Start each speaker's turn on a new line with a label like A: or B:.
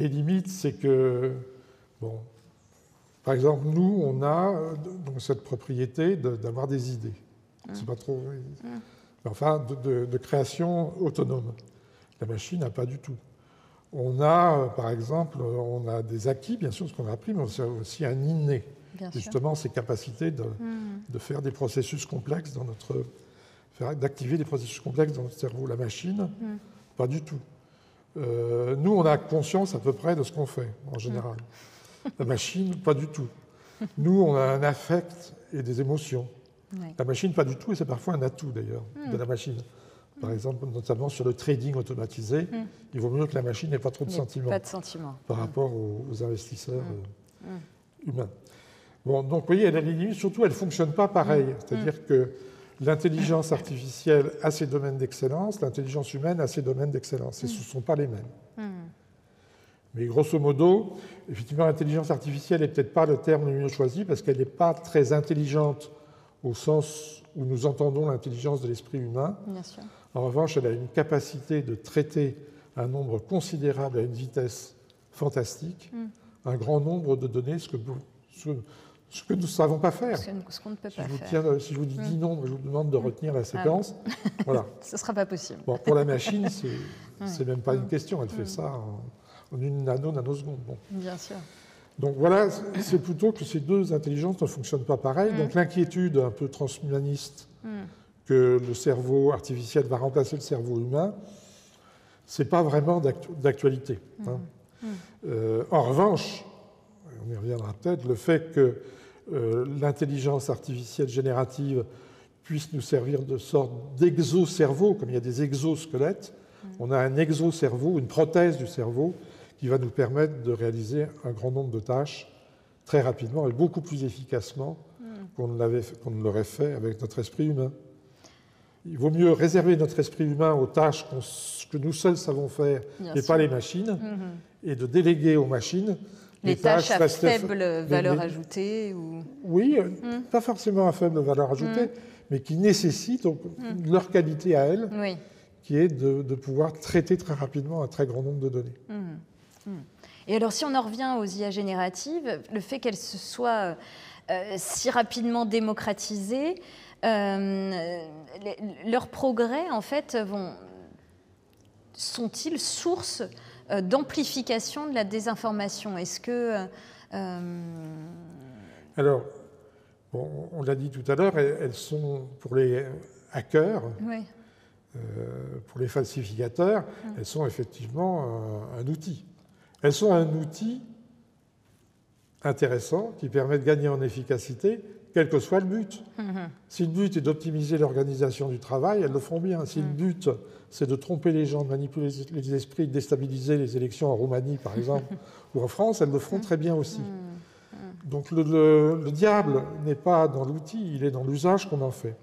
A: les limites, c'est que, bon, par exemple, nous, on a donc cette propriété d'avoir des idées. C'est pas trop... Enfin, de création autonome. La machine n'a pas du tout. On a, par exemple, on a des acquis, bien sûr, ce qu'on a appris, mais on a aussi un inné. Justement, ces capacités de faire des processus complexes dans notre... d'activer des processus complexes dans notre cerveau. La machine, pas du tout. Nous, on a conscience à peu près de ce qu'on fait, en général. La machine, pas du tout. Nous, on a un affect et des émotions.
B: Oui.
A: La machine, pas du tout, et c'est parfois un atout, d'ailleurs, de la machine. Par exemple, notamment sur le trading automatisé, il vaut mieux que la machine n'ait pas trop de sentiments, par rapport aux investisseurs humains. Bon, donc, vous voyez, surtout, elle ne fonctionne pas pareil. C'est-à-dire que l'intelligence artificielle a ses domaines d'excellence, l'intelligence humaine a ses domaines d'excellence, et ce ne sont pas les mêmes. Mais grosso modo, effectivement, l'intelligence artificielle n'est peut-être pas le terme le mieux choisi, parce qu'elle n'est pas très intelligente au sens où nous entendons l'intelligence de l'esprit humain.
B: Bien sûr.
A: En revanche, elle a une capacité de traiter un nombre considérable à une vitesse fantastique, un grand nombre de données, ce que nous ne savons pas faire.
B: Ce qu'on ne peut pas faire.
A: Si je vous dis 10 nombres, je vous demande de retenir la séquence. Voilà.
B: Ce ne sera pas possible.
A: Bon, pour la machine, ce n'est même pas une question. Elle fait ça en une nanoseconde. Bon.
B: Bien sûr.
A: Donc voilà, c'est plutôt que ces deux intelligences ne fonctionnent pas pareil. Donc l'inquiétude un peu transhumaniste que le cerveau artificiel va remplacer le cerveau humain, ce n'est pas vraiment d'actualité. En revanche, on y reviendra peut-être, le fait que l'intelligence artificielle générative puisse nous servir de sorte d'exocerveau, comme il y a des exosquelettes, on a un exocerveau, une prothèse du cerveau, qui va nous permettre de réaliser un grand nombre de tâches très rapidement et beaucoup plus efficacement qu'on ne l'aurait fait avec notre esprit humain. Il vaut mieux réserver notre esprit humain aux tâches que nous seuls savons faire et pas les machines, et de déléguer aux machines
B: les tâches à faible valeur ajoutée ou...
A: Oui, pas forcément à faible valeur ajoutée, mais qui nécessitent leur qualité à elles, qui est de pouvoir traiter très rapidement un très grand nombre de données.
B: Et alors, si on en revient aux IA génératives, le fait qu'elles se soient si rapidement démocratisées, leurs progrès, en fait, sont-ils source d'amplification de la désinformation? Est-ce que...
A: Alors, bon, on l'a dit tout à l'heure, elles sont, pour les hackers, pour les falsificateurs, elles sont effectivement un outil. Elles sont un outil intéressant qui permet de gagner en efficacité, quel que soit le but. Si le but est d'optimiser l'organisation du travail, elles le feront bien. Si le but, c'est de tromper les gens, de manipuler les esprits, de déstabiliser les élections en Roumanie, par exemple, ou en France, elles le feront très bien aussi. Donc le diable n'est pas dans l'outil, il est dans l'usage qu'on en fait.